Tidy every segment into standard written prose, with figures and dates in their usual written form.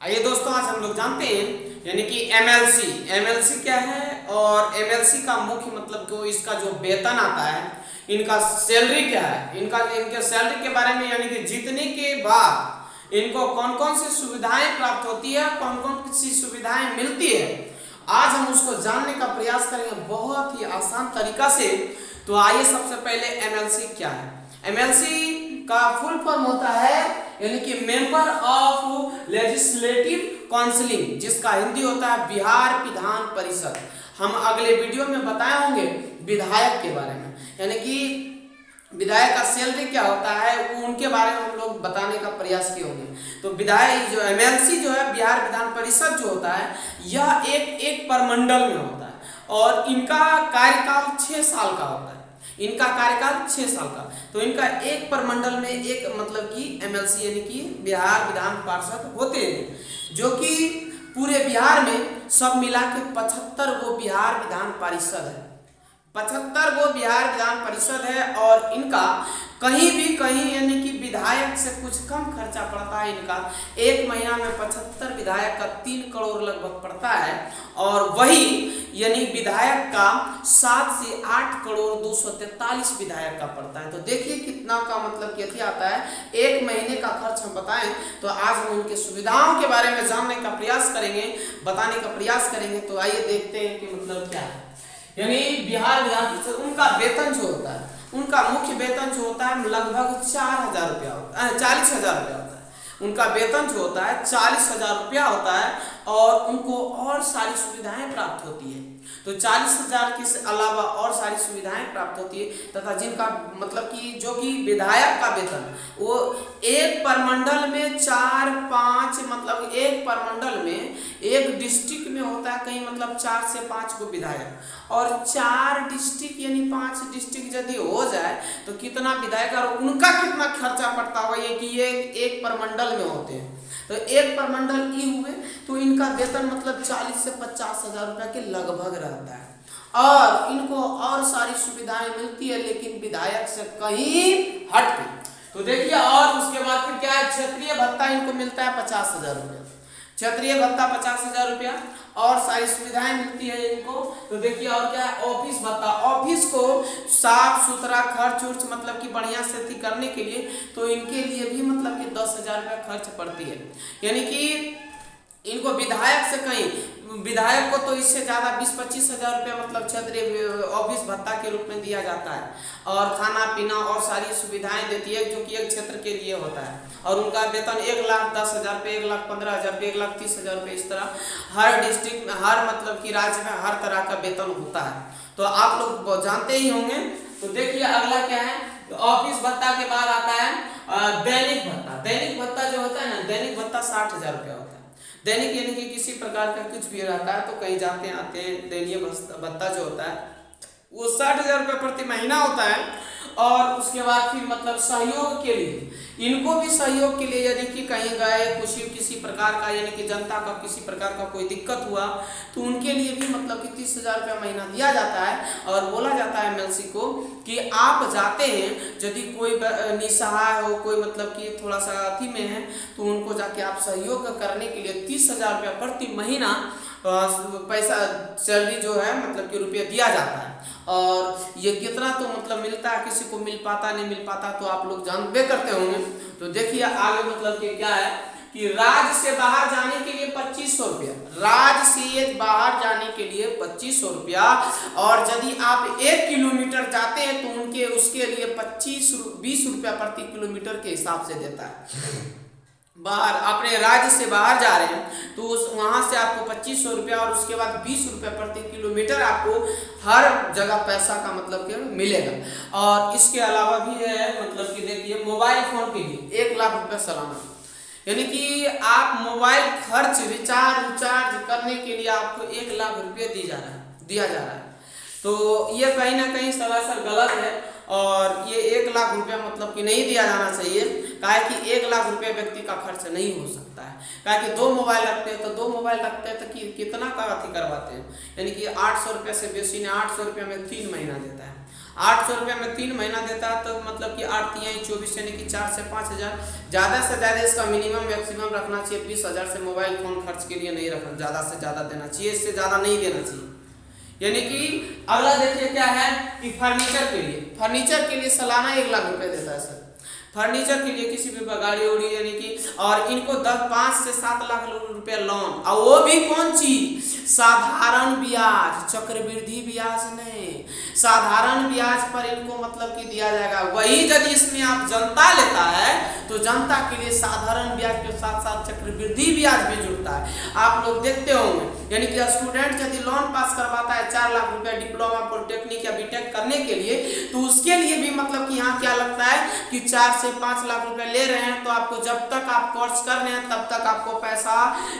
आइए दोस्तों, आज हम लोग जानते हैं यानी कि एमएलसी। एमएलसी क्या है और एमएलसी का मुख्य मतलब जो इसका जो वेतन आता है, इनका सैलरी क्या है, इनके सैलरी के बारे में, यानी कि जीतने के बाद इनको कौन कौन सी सुविधाएं प्राप्त होती है, कौन कौन सी सुविधाएं मिलती है, आज हम उसको जानने का प्रयास करेंगे बहुत ही आसान तरीका से। तो आइए, सबसे पहले एमएलसी क्या है। एमएलसी का फुल फॉर्म होता है यानी कि मेंबर ऑफ लेजिस्लेटिव काउंसिलिंग, जिसका हिंदी होता है बिहार विधान परिषद। हम अगले वीडियो में बताए होंगे विधायक के बारे में, यानी कि विधायक का सैलरी क्या होता है, वो उनके बारे में हम लोग बताने का प्रयास किए होंगे। तो विधायक जो एमएलसी जो है, बिहार विधान परिषद जो होता है, यह एक प्रमंडल में होता है और इनका कार्यकाल 6 साल का होता है। इनका कार्यकाल 6 साल का, तो इनका एक प्रमंडल में एक मतलब कि एमएलसी यानी कि बिहार विधान पार्षद होते हैं, जो कि पूरे बिहार में सब मिला के 75 गो बिहार विधान परिषद है। 75 गो बिहार विधान परिषद है और इनका कहीं यानी कि विधायक से कुछ कम खर्चा पड़ता है। इनका एक महीना में 75 विधायक का 3 करोड़ लगभग पड़ता है, और वही यानी विधायक का 7 से 8 करोड़ 243 विधायक का पड़ता है। तो देखिए कितना का मतलब कि आता है। एक महीने का खर्च हम बताएं तो आज हम उनके सुविधाओं के बारे में जानने का प्रयास करेंगे, बताने का प्रयास करेंगे। तो आइए देखते हैं कि मतलब क्या है। यानी बिहार विधान परिषद, उनका वेतन जो होता है, उनका मुख्य वेतन जो होता है लगभग 4,000 रुपया होता है, 40,000 रुपया होता है। उनका वेतन जो होता है 40,000 रुपया होता है और उनको और सारी सुविधाएं प्राप्त होती है। तो 40,000 के अलावा और सारी सुविधाएं प्राप्त होती है, तथा जिनका मतलब कि जो कि विधायक का वेतन वो एक प्रमंडल में 4-5 मतलब एक प्रमंडल में एक डिस्ट्रिक्ट में होता है कहीं मतलब 4 से 5 को विधायक, और 4 डिस्ट्रिक्ट यानी 5 डिस्ट्रिक्ट यदि हो जाए तो कितना विधायक और उनका कितना खर्चा पड़ता होगा, ये कि ये एक प्रमंडल में होते हैं। तो एक प्रमंडल ई हुए तो इनका वेतन मतलब 40 से 50,000 रुपया के लगभग रहता है और इनको और सारी सुविधाएं मिलती है, लेकिन विधायक से कहीं हट के। तो देखिए, और उसके बाद फिर क्या है, क्षेत्रीय भत्ता इनको मिलता है 50,000 रुपया, क्षेत्रीय भत्ता 50,000 रुपया, और सारी सुविधाएं मिलती है इनको। तो देखिए और क्या है, ऑफिस भत्ता, ऑफिस को साफ सुथरा खर्च उर्च मतलब कि बढ़िया से करने के लिए तो इनके लिए भी मतलब कि 10,000 रुपया खर्च पड़ती है। यानी कि इनको विधायक से कहीं, विधायक को तो इससे ज्यादा 20-25 हजार रुपया मतलब क्षेत्रीय ऑफिस भत्ता के रूप में दिया जाता है, और खाना पीना और सारी सुविधाएं देती है जो कि एक क्षेत्र के लिए होता है। और उनका वेतन 1,10,000 रुपये, 1,15,000 रुपये, 1,30,000 रुपये, इस तरह हर डिस्ट्रिक्ट में, हर मतलब कि राज्य में हर तरह का वेतन होता है। तो आप लोग जानते ही होंगे। तो देखिए अगला क्या है, ऑफिस भत्ता के बाद आता है दैनिक भत्ता। दैनिक भत्ता जो होता है ना, दैनिक भत्ता 60,000 रुपया होता है। दैनिक यानी कि किसी प्रकार का कुछ भी रहता है तो कहीं जाते आते हैं, दैनिक भत्ता जो होता है वो 60,000 रुपये प्रति महीना होता है। और उसके बाद फिर मतलब सहयोग के लिए, इनको भी सहयोग के लिए यदि कि कहीं गए किसी प्रकार का यानी कि जनता का किसी प्रकार का कोई दिक्कत हुआ तो उनके लिए भी मतलब कि 30,000 रुपया महीना दिया जाता है। और बोला जाता है एमएलसी को कि आप जाते हैं यदि कोई निसहाय हो, कोई मतलब कि थोड़ा सा अति में है, तो उनको जाके आप सहयोग करने के लिए 30,000 रुपया प्रति महीना पैसा सैलरी जो है मतलब कि रुपया दिया जाता है। और ये कितना तो मतलब मिलता है, किसी को मिल पाता नहीं मिल पाता तो आप लोग जानबे करते होंगे। तो देखिए आगे मतलब कि क्या है कि राज्य से बाहर जाने के लिए 2500 रुपया, राज्य से बाहर जाने के लिए 2500 रुपया, और यदि आप 1 किलोमीटर जाते हैं तो उनके उसके लिए 20 रुपया प्रति किलोमीटर के हिसाब से देता है। बाहर अपने राज्य से बाहर जा रहे हैं तो वहां से आपको 2500 रुपया, और उसके बाद 20 रुपया प्रति किलोमीटर आपको हर जगह पैसा का मतलब कि मिलेगा। और इसके अलावा भी है मतलब कि देखिए मोबाइल फोन के लिए 1 लाख रुपया सालाना, यानी कि आप मोबाइल खर्च रिचार्ज करने के लिए आपको 1 लाख रुपये दिया जा रहा है। तो ये कहीं ना कहीं सरासर गलत है, और ये 1 लाख रुपया मतलब कि नहीं दिया जाना चाहिए। काहे कि 1 लाख रुपया व्यक्ति का खर्च नहीं हो सकता है। काहे कि 2 मोबाइल रखते हैं तो 2 मोबाइल रखते हैं तो कितना का अति करवाते हैं, यानी कि 800 रुपया से बेसी ने 800 रुपया में 3 महीना देता है। 800 रुपये में 3 महीना देता है, तो मतलब कि 8 तिहाई 24 यानी कि 4 से 5 हज़ार। ज़्यादा से ज़्यादा इसका मिनिमम मैक्सिमम रखना चाहिए 20,000 से मोबाइल फ़ोन खर्च के लिए नहीं रखना, ज़्यादा से ज़्यादा देना चाहिए, इससे ज़्यादा नहीं देना चाहिए। यानी कि अगला देखिए क्या है कि फर्नीचर के लिए सालाना 1 लाख रुपए देता है सर। फर्नीचर के लिए किसी भी गाड़ी उड़ी यानी कि, और इनको 5 से 7 लाख रुपया लोन, और वो भी कौन चीज, साधारण ब्याज, चक्रवृद्धि ब्याज नहीं, साधारण ब्याज पर इनको मतलब कि दिया जाएगा। वही यदि इसमें आप जनता लेता है तो जनता के लिए साधारण ब्याज के साथ साथ चक्रवृद्धि ब्याज भी जुड़ता है। आप लोग देखते होंगे, यानी कि स्टूडेंट यदि लोन पास करवाता है 4 लाख रुपया डिप्लोमा पॉलिटेक्निक या बीटेक करने के लिए, तो उसके लिए भी मतलब कि यहाँ क्या लगता है कि 4 से 5 लाख रुपए ले रहे हैं, तो आपको जब तक आप कोर्स कर रहे हैं तब तक आपको पैसा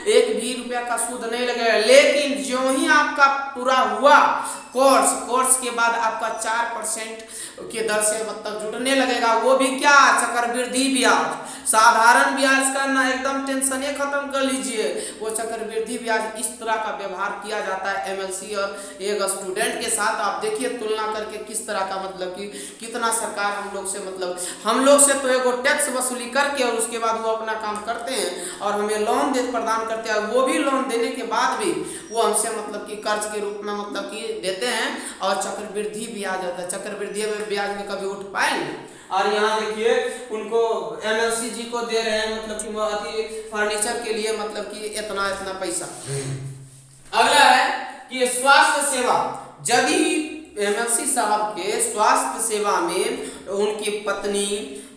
1 भी रुपया का सूद नहीं लगेगा। लेकिन जो ही आपका पूरा हुआ कोर्स के बाद आपका 4% के दर से मतलब जुटने लगेगा, वो भी क्या, चक्रवृद्धि ब्याज। साधारण ब्याज का ना एकदम टेंशन ही खत्म कर लीजिए, वो चक्रवृद्धि ब्याज। इस तरह का व्यवहार किया जाता है एमएलसी और एक स्टूडेंट के साथ। आप देखिए तुलना करके किस तरह का मतलब कि कितना सरकार हम लोग से मतलब हम लोग से तो एगो टैक्स वसूली करके और उसके बाद वो अपना काम करते हैं और हमें लोन प्रदान करते हैं। वो भी लोन देने के बाद भी वो हमसे मतलब कि कर्ज के रूप में मतलब कि देते हैं और चक्रवृद्धि ब्याज होता है। चक्रवृद्धि ब्याज में कभी उठ पाएंगे। और यहाँ देखिए उनको एमएलसी जी को दे रहे हैं मतलब कि फर्नीचर के लिए मतलब कि इतना पैसा। अगला है कि स्वास्थ्य सेवा। यदि एमएलसी साहब के स्वास्थ्य सेवा में उनकी पत्नी,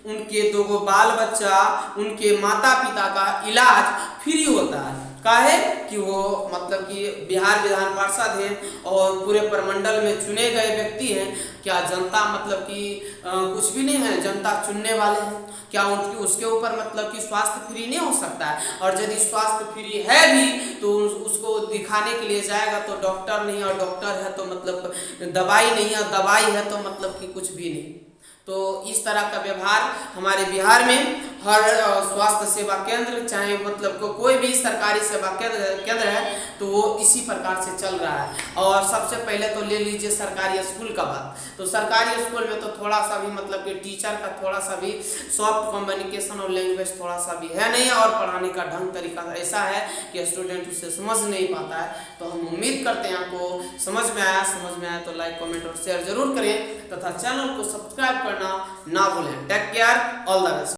उनके 2 बाल बच्चा, उनके माता पिता का इलाज फ्री होता है। काहे कि वो मतलब कि बिहार विधान पार्षद हैं और पूरे प्रमंडल में चुने गए व्यक्ति हैं। क्या जनता मतलब कि कुछ भी नहीं है, जनता चुनने वाले हैं, क्या उनकी उसके ऊपर मतलब कि स्वास्थ्य फ्री नहीं हो सकता है? और यदि स्वास्थ्य फ्री है भी तो उसको दिखाने के लिए जाएगा तो डॉक्टर नहीं, और डॉक्टर है तो मतलब दवाई नहीं है, दवाई है तो मतलब कि कुछ भी नहीं। तो इस तरह का व्यवहार हमारे बिहार में हर स्वास्थ्य सेवा केंद्र, चाहे मतलब कोई भी सरकारी सेवा केंद्र है तो वो इसी प्रकार से चल रहा है। और सबसे पहले तो ले लीजिए सरकारी स्कूल का बात, तो सरकारी स्कूल में तो थोड़ा सा भी मतलब कि टीचर का थोड़ा सा भी सॉफ्ट कम्युनिकेशन और लैंग्वेज थोड़ा सा भी है नहीं, और पढ़ाने का ढंग तरीका ऐसा है कि स्टूडेंट उसे समझ नहीं पाता है। तो हम उम्मीद करते हैं आपको समझ में आया तो लाइक कमेंट और शेयर जरूर करें तथा चैनल को सब्सक्राइब करना ना भूलें। Take care, all the best.